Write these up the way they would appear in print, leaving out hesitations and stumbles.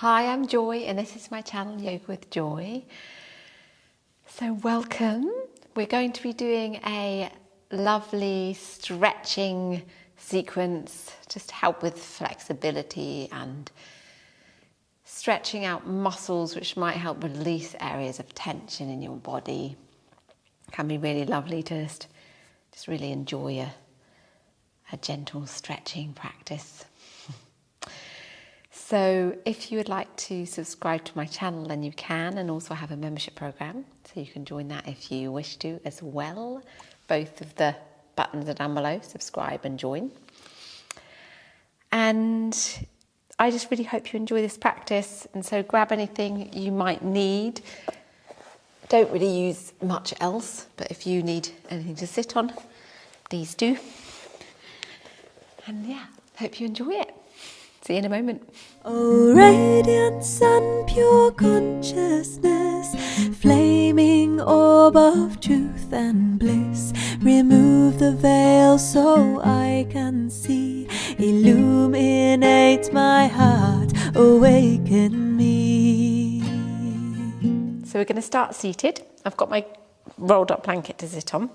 Hi, I'm Joy and this is my channel Yoga with Joy. So welcome. We're going to be doing a lovely stretching sequence just to help with flexibility and stretching out muscles which might help release areas of tension in your body. It can be really lovely to just really enjoy a gentle stretching practice. So if you would like to subscribe to my channel, then you can, and also have a membership program, so you can join that if you wish to as well. Both of the buttons are down below, subscribe and join. And I just really hope you enjoy this practice, and so grab anything you might need. Don't really use much else, but if you need anything to sit on, please do. And yeah, hope you enjoy it. See you in a moment. Oh, radiant sun, pure consciousness, flaming orb of truth and bliss, remove the veil so I can see, illuminate my heart, awaken me. So we're going to start seated. I've got my rolled up blanket to sit on.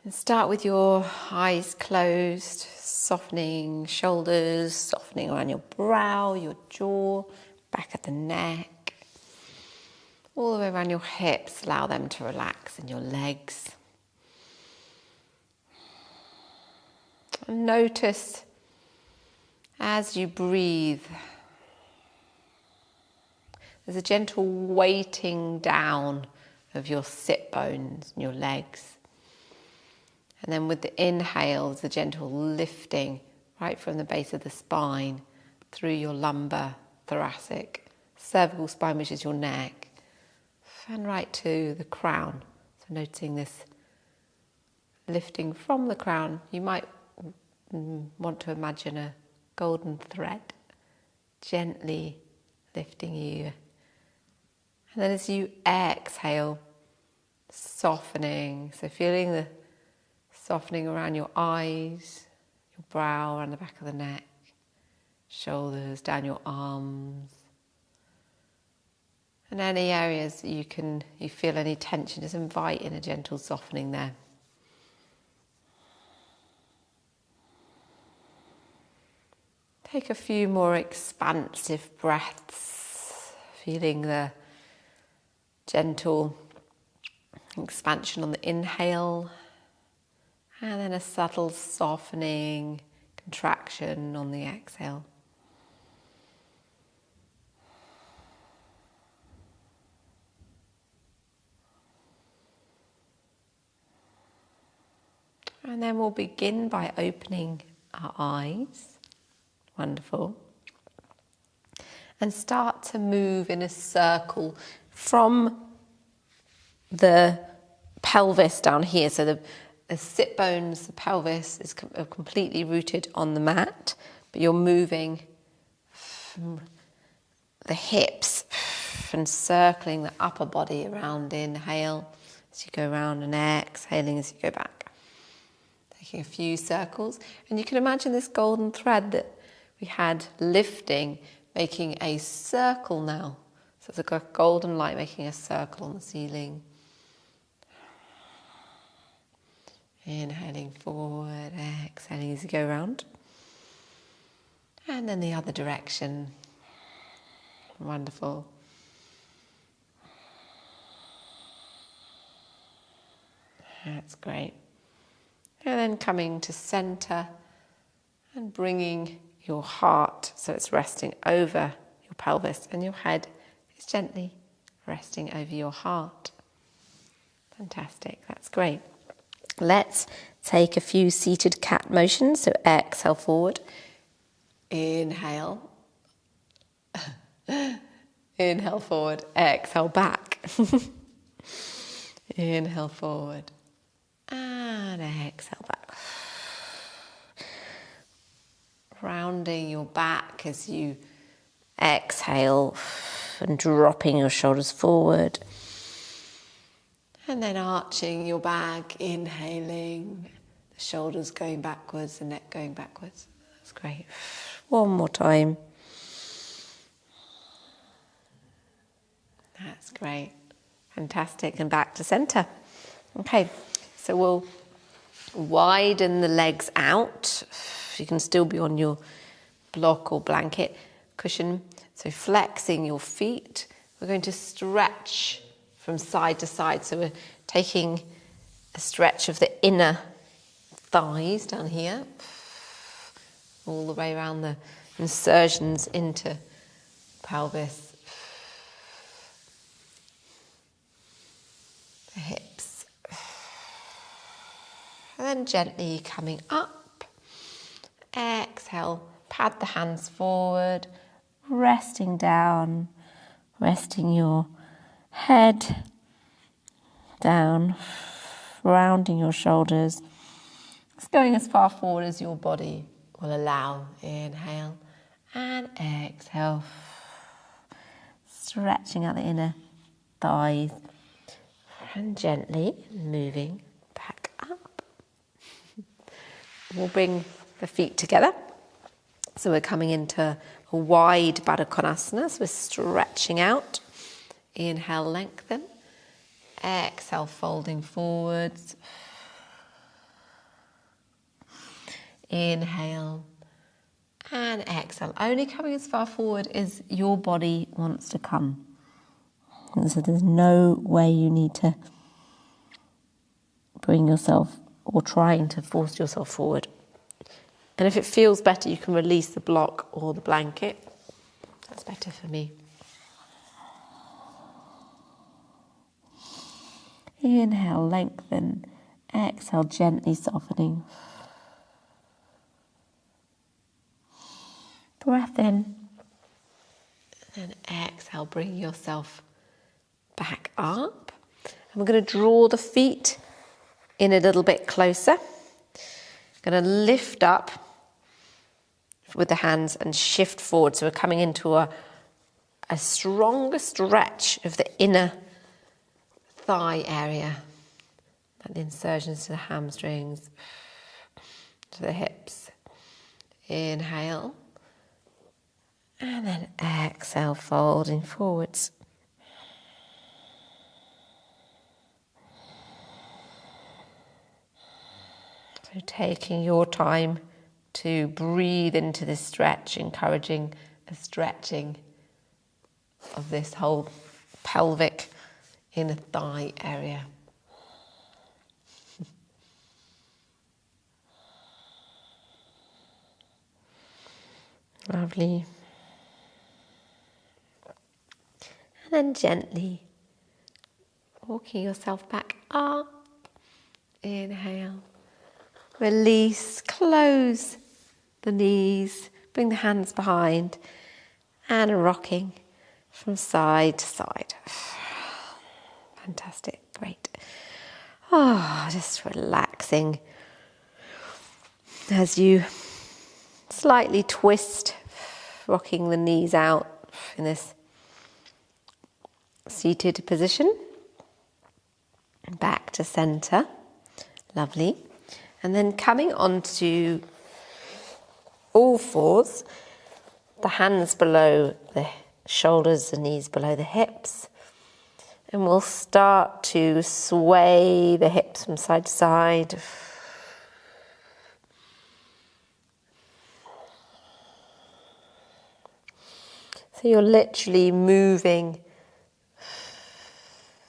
And start with your eyes closed, softening shoulders, softening around your brow, your jaw, back of the neck, all the way around your hips. Allow them to relax, and your legs. And notice as you breathe, there's a gentle weighting down of your sit bones and your legs. And then with the inhale, there's a gentle lifting right from the base of the spine through your lumbar, thoracic, cervical spine, which is your neck, and right to the crown. So noticing this lifting from the crown, you might want to imagine a golden thread gently lifting you. And then as you exhale, softening, so feeling the softening around your eyes, your brow, around the back of the neck, shoulders, down your arms. And any areas that you feel any tension, just invite in a gentle softening there. Take a few more expansive breaths, feeling the gentle expansion on the inhale, and then a subtle softening, contraction on the exhale. And then we'll begin by opening our eyes. Wonderful. And start to move in a circle from the pelvis down here. So the sit bones, the pelvis is completely rooted on the mat, but you're moving from the hips and circling the upper body around. Inhale as you go around and exhaling as you go back. Taking a few circles. And you can imagine this golden thread that we had lifting, making a circle now. So it's like a golden light making a circle on the ceiling. Inhaling forward, exhaling as you go around. And then the other direction. Wonderful. That's great. And then coming to center and bringing your heart so it's resting over your pelvis, and your head is gently resting over your heart. Fantastic, that's great. Let's take a few seated cat motions. So exhale forward. Inhale. Inhale forward. Exhale back. Inhale forward. And exhale back. Rounding your back as you exhale and dropping your shoulders forward. And then arching your back, inhaling, the shoulders going backwards, the neck going backwards. That's great. One more time. Great. Fantastic. And back to center. Okay, so we'll widen the legs out. You can still be on your block or blanket cushion. So flexing your feet. We're going to stretch from side to side. So we're taking a stretch of the inner thighs down here, all the way around the insertions into pelvis, the hips, and then gently coming up. Exhale, pad the hands forward, resting down, resting your head down, rounding your shoulders. It's going as far forward as your body will allow. Inhale and exhale. Stretching out the inner thighs and gently moving back up. We'll bring the feet together. So we're coming into a wide badhakonasana. So we're stretching out. Inhale, lengthen. Exhale, folding forwards. Inhale and exhale. Only coming as far forward as your body wants to come. And so there's no way you need to bring yourself or trying to force yourself forward. And if it feels better, you can release the block or the blanket. That's better for me. Inhale, lengthen. Exhale, gently softening. Breath in. And then exhale, bring yourself back up. And we're going to draw the feet in a little bit closer. Going to lift up with the hands and shift forward. So we're coming into a stronger stretch of the inner thigh area. And the insertions to the hamstrings, to the hips. Inhale. And then exhale, folding forwards. So taking your time to breathe into this stretch, encouraging a stretching of this whole pelvic inner thigh area. Lovely. And then gently walking yourself back up. Inhale. Release, close the knees, bring the hands behind, and rocking from side to side. Fantastic, great. Just relaxing as you slightly twist, rocking the knees out in this seated position. Back to center. Lovely. And then coming onto all fours, the hands below the shoulders, the knees below the hips. And we'll start to sway the hips from side to side. So you're literally moving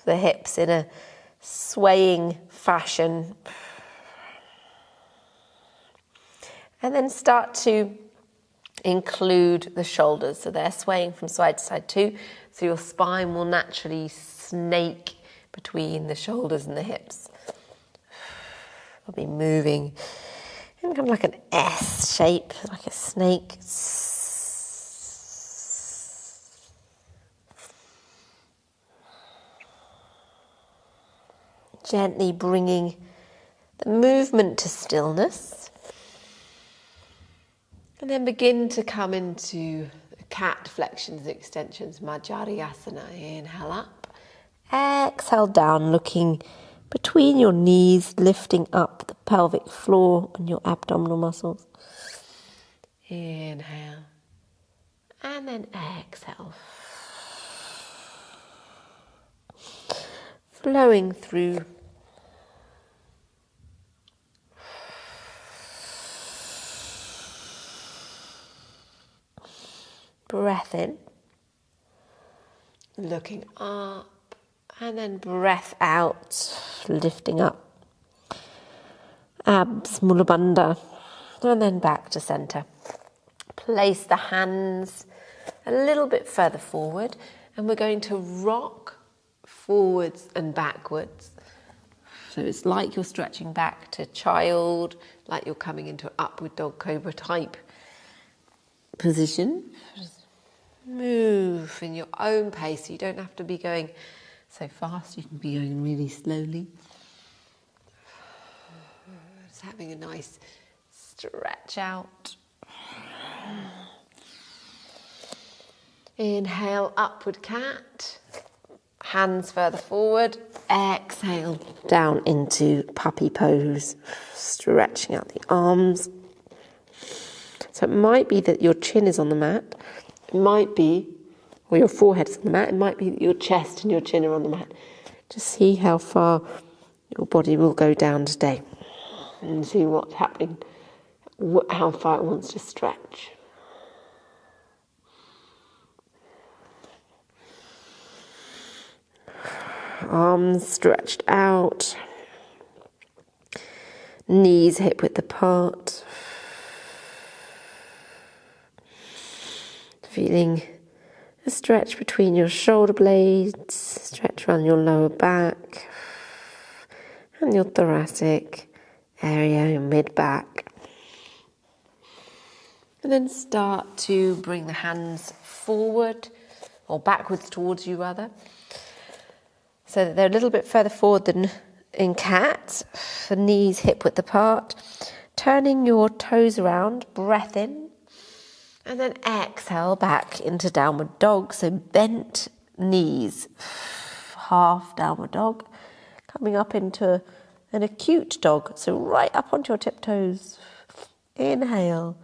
the hips in a swaying fashion. And then start to include the shoulders. So they're swaying from side to side too. So your spine will naturally snake between the shoulders and the hips. It'll be moving in kind of like an S shape, like a snake. Gently bringing the movement to stillness. And then begin to come into cat flexions, extensions, Madhyasana. Inhale up. Exhale down, looking between your knees, lifting up the pelvic floor and your abdominal muscles. Inhale. And then exhale. flowing through. Breath in, looking up, and then breath out, lifting up. Abs, mula bandha, and then back to center. Place the hands a little bit further forward, and we're going to rock forwards and backwards. So it's like you're stretching back to child, like you're coming into an upward dog cobra type position. Just move in your own pace. You don't have to be going so fast, you can be going really slowly. Just having a nice stretch out. Inhale, upward cat. Hands further forward. Exhale, down into puppy pose. Stretching out the arms. So it might be that your chin is on the mat. It might be, or your forehead is on the mat. It might be that your chest and your chin are on the mat. Just see how far your body will go down today. And see what's happening, how far it wants to stretch. Arms stretched out. Knees hip width apart. Feeling a stretch between your shoulder blades, stretch around your lower back and your thoracic area, your mid-back. And then start to bring the hands forward, or backwards towards you rather, so that they're a little bit further forward than in cat. The knees hip width apart. Turning your toes around, breath in, and then exhale back into downward dog. So bent knees, half downward dog, coming up into an acute dog. So right up onto your tiptoes. Inhale,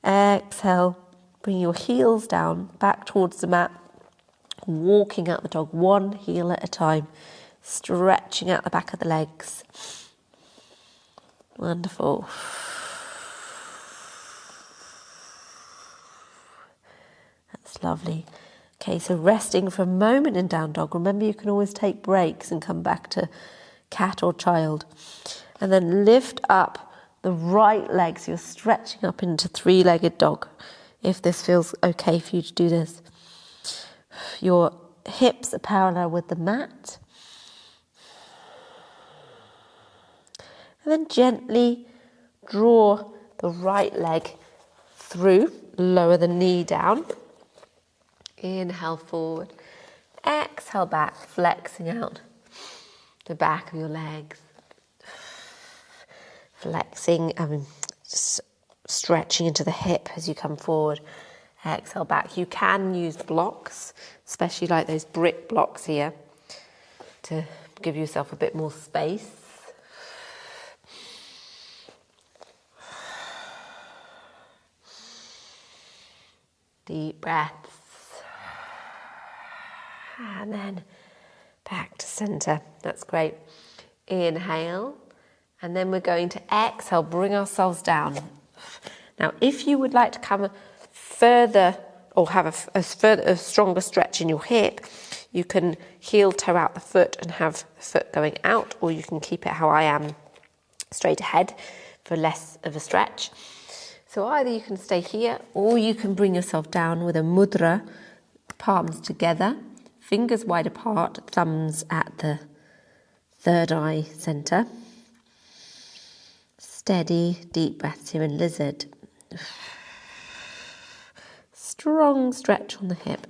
exhale, bring your heels down, back towards the mat. Walking out the dog, one heel at a time, stretching out the back of the legs. Wonderful. That's lovely. Okay, so resting for a moment in down dog. Remember, you can always take breaks and come back to cat or child. And then lift up the right leg, so you're stretching up into three-legged dog, if this feels okay for you to do this. Your hips are parallel with the mat. And then gently draw the right leg through, lower the knee down. Inhale forward, exhale back, flexing out the back of your legs. Flexing, stretching into the hip as you come forward. Exhale back. You can use blocks, especially like those brick blocks here, to give yourself a bit more space. Deep breaths. And then back to center. That's great. Inhale. And then we're going to exhale, bring ourselves down. Now, if you would like to come further or have a stronger stretch in your hip, you can heel toe out the foot and have the foot going out, or you can keep it how I am, straight ahead for less of a stretch. So either you can stay here, or you can bring yourself down with a mudra, palms together, fingers wide apart, thumbs at the third eye center. Steady, deep breaths here in lizard. Strong stretch on the hip.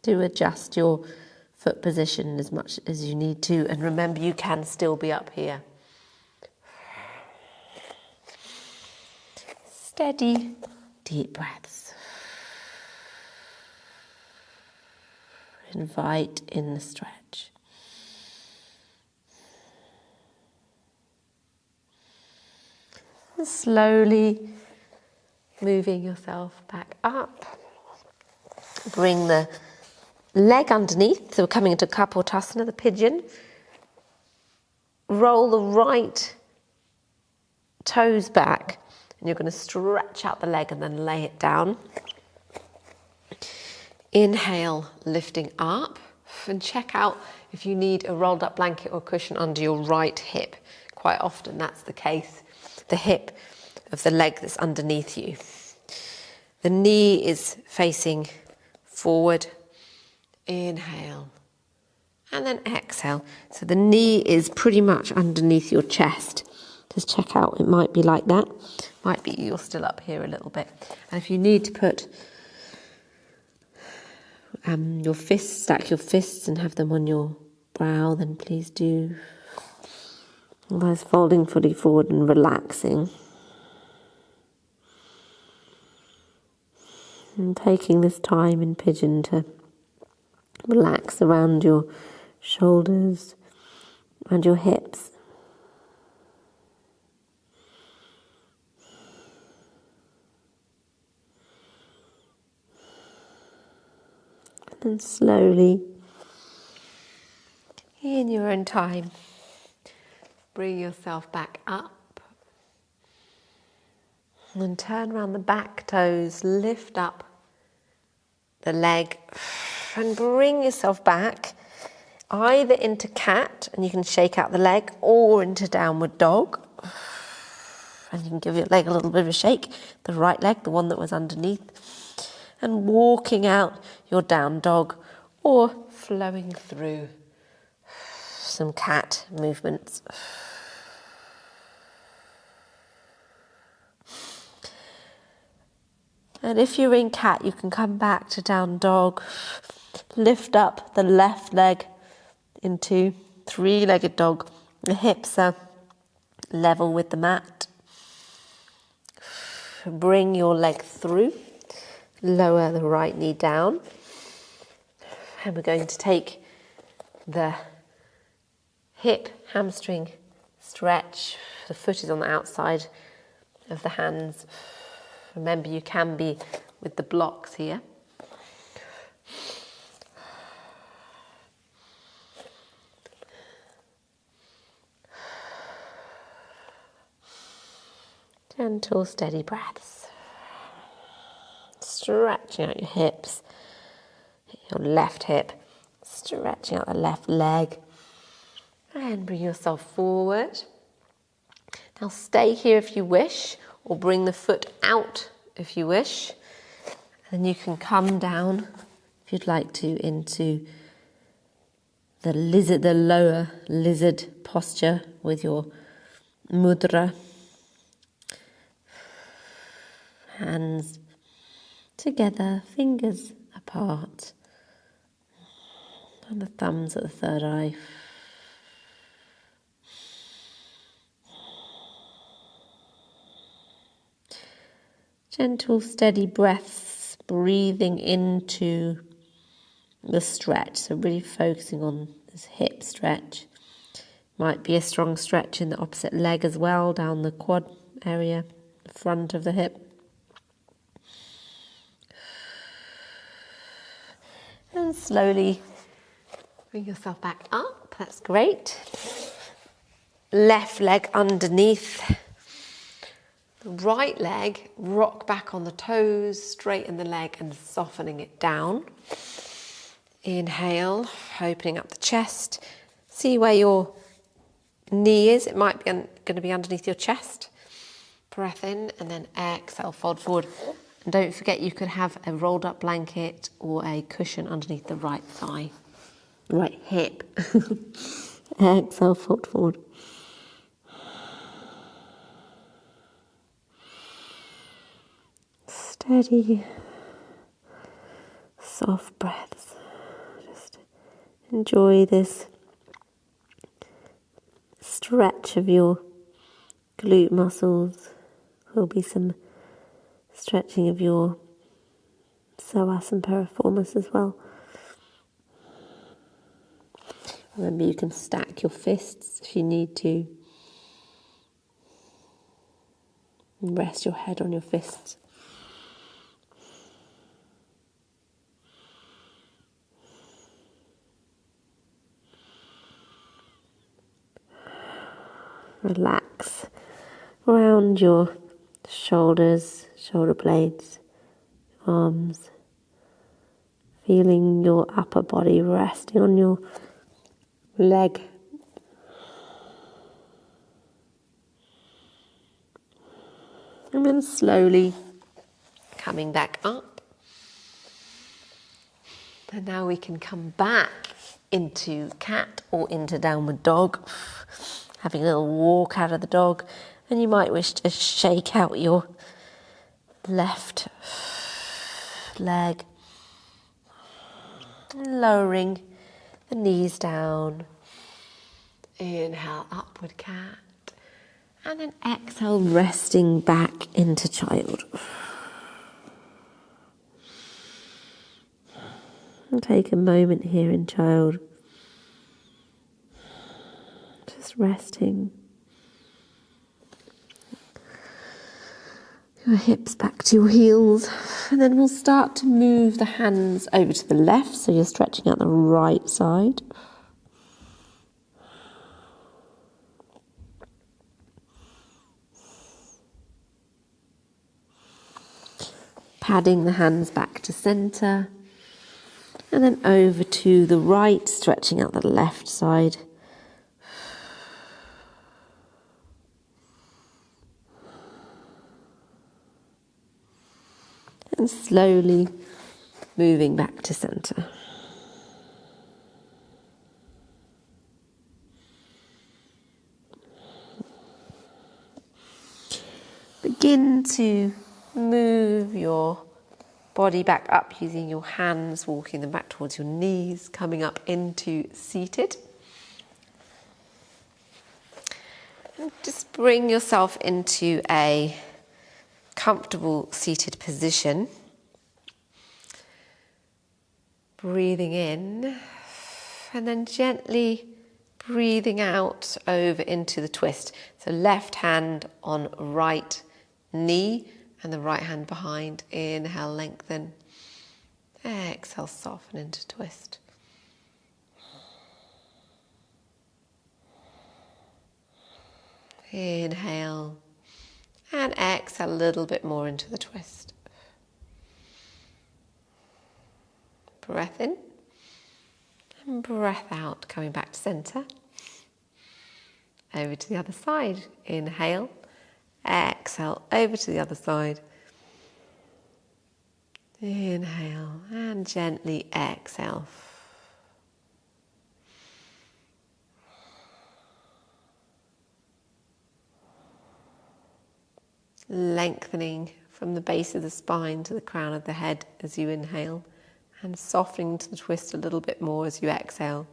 Do adjust your foot position as much as you need to, and remember, you can still be up here. Steady, deep breaths. Invite in the stretch. And slowly moving yourself back up. Bring the leg underneath. So we're coming into badhakonasana, the pigeon. Roll the right toes back, and you're going to stretch out the leg and then lay it down. Inhale, lifting up, and check out if you need a rolled up blanket or cushion under your right hip. Quite often that's the case, the hip of the leg that's underneath you. The knee is facing forward. Inhale, and then exhale. So the knee is pretty much underneath your chest. Just check out, it might be like that. Might be you're still up here a little bit. And if you need to put your fists, stack your fists and have them on your brow, then please do. Otherwise, folding fully forward and relaxing. And taking this time in pigeon to relax around your shoulders and your hips. And slowly, in your own time, bring yourself back up and turn around the back toes, lift up the leg and bring yourself back either into cat, and you can shake out the leg, or into downward dog. And you can give your leg a little bit of a shake, the right leg, the one that was underneath. And walking out your down dog, or flowing through some cat movements. And if you're in cat, you can come back to down dog, lift up the left leg into three-legged dog. The hips are level with the mat. Bring your leg through. Lower the right knee down, and we're going to take the hip hamstring stretch. The foot is on the outside of the hands. Remember, you can be with the blocks here. Gentle, steady breaths. Stretching out your hips, your left hip, stretching out the left leg, and bring yourself forward. Now stay here if you wish, or bring the foot out if you wish. And you can come down, if you'd like to, into the lower lizard posture with your mudra. Hands together, fingers apart, and the thumbs at the third eye. Gentle, steady breaths, breathing into the stretch. So really focusing on this hip stretch. Might be a strong stretch in the opposite leg as well, down the quad area, the front of the hip. And slowly bring yourself back up. That's great. Left leg underneath. The right leg, rock back on the toes, straighten the leg and softening it down. Inhale, opening up the chest. See where your knee is. It might be going to be underneath your chest. Breath in and then exhale, fold forward. And don't forget, you could have a rolled up blanket or a cushion underneath the right thigh, right hip. Exhale, fold forward. Steady, soft breaths. Just enjoy this stretch of your glute muscles. There'll be some stretching of your Savasana piriformis as well. Remember, you can stack your fists if you need to. And rest your head on your fists. Relax around your shoulders, shoulder blades, arms. Feeling your upper body resting on your leg. And then slowly coming back up. And now we can come back into cat or into downward dog. Having a little walk out of the dog. And you might wish to shake out your left leg. Lowering the knees down. Inhale, upward cat. And then exhale, resting back into child. And take a moment here in child. Just resting. Your hips back to your heels. And then we'll start to move the hands over to the left. So you're stretching out the right side. Padding the hands back to center. And then over to the right, stretching out the left side. And slowly moving back to center. Begin to move your body back up using your hands, walking them back towards your knees, coming up into seated. And just bring yourself into a comfortable seated position. Breathing in and then gently breathing out over into the twist. So left hand on right knee and the right hand behind. Inhale, lengthen. Exhale, soften into twist. Inhale and exhale a little bit more into the twist. Breath in and breath out, coming back to center. Over to the other side. Inhale, exhale, over to the other side. Inhale and gently exhale. Lengthening from the base of the spine to the crown of the head as you inhale, and softening to the twist a little bit more as you exhale.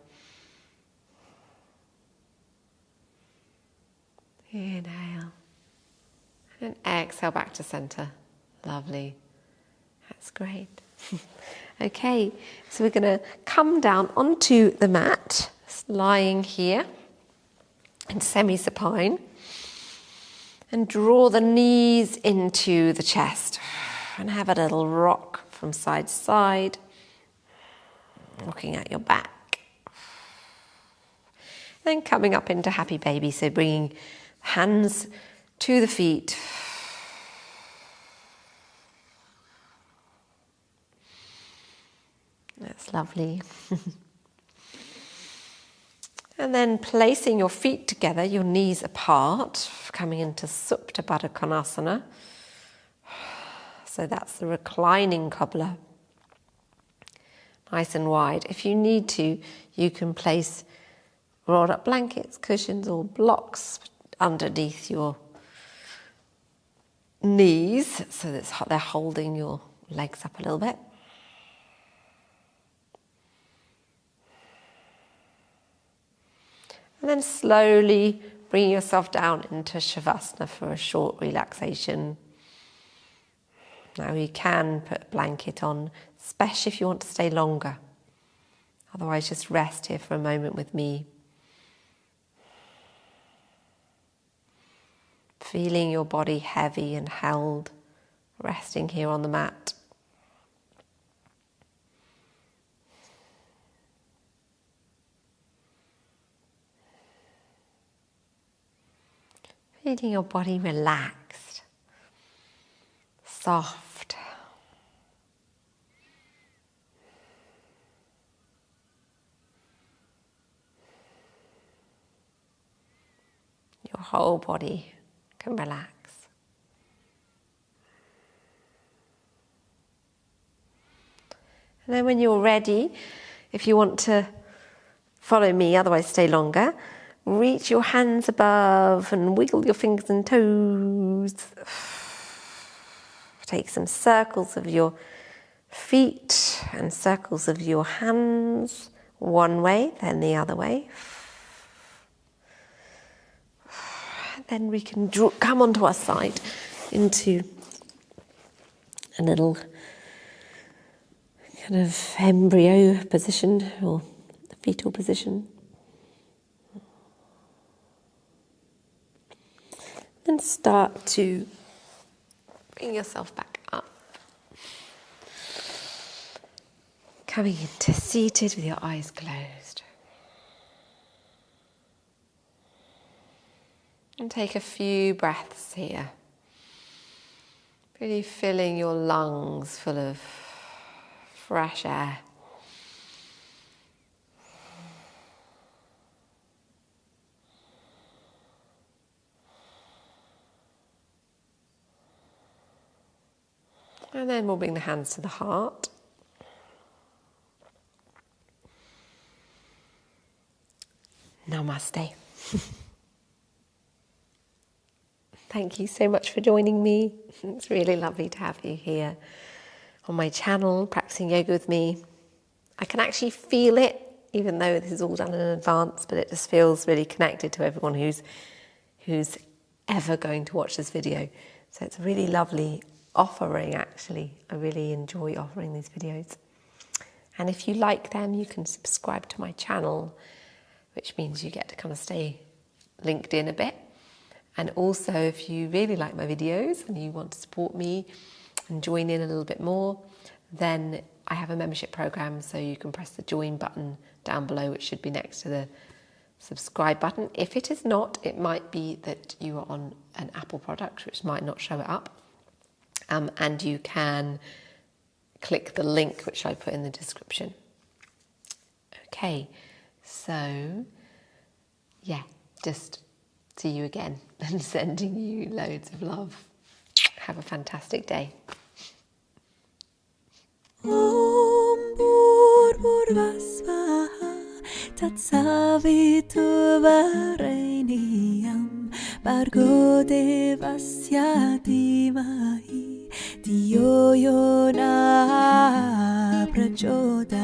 Inhale and exhale back to center. Lovely. That's great. Okay, so we're going to come down onto the mat, lying here in semi-supine. And draw the knees into the chest and have a little rock from side to side, looking at your back. Then coming up into happy baby, so bringing hands to the feet. That's lovely. And then placing your feet together, your knees apart, coming into supta badhakonasana. So that's the reclining cobbler. Nice and wide. If you need to, you can place rolled up blankets, cushions or blocks underneath your knees so that they're holding your legs up a little bit. And then slowly bring yourself down into Savasana for a short relaxation. Now you can put a blanket on, especially if you want to stay longer. Otherwise, just rest here for a moment with me. Feeling your body heavy and held, resting here on the mat. Feeling your body relaxed, soft. Your whole body can relax. And then when you're ready, if you want to follow me, otherwise stay longer, reach your hands above and wiggle your fingers and toes. Take some circles of your feet and circles of your hands, one way, then the other way. Then we can come onto our side into a little kind of embryo position or fetal position. Then start to bring yourself back up. Coming into seated with your eyes closed. And take a few breaths here. Really filling your lungs full of fresh air. And then we'll bring the hands to the heart. Namaste. Thank you so much for joining me. It's really lovely to have you here on my channel, practicing yoga with me. I can actually feel it, even though this is all done in advance, but it just feels really connected to everyone who's ever going to watch this video. So it's a really lovely offering, actually. I really enjoy offering these videos. And if you like them, you can subscribe to my channel, which means you get to kind of stay linked in a bit. And also, if you really like my videos and you want to support me and join in a little bit more, then I have a membership program, so you can press the join button down below, which should be next to the subscribe button. If it is not, it might be that you are on an Apple product, which might not show it up. And you can click the link, which I put in the description. Okay, so yeah, just see you again and sending you loads of love. Have a fantastic day. Om Purvasvaha Tatsavitu Vareniyam Bhargo Devasya Dhimahi Dhiyo Yo Na Prachodayate.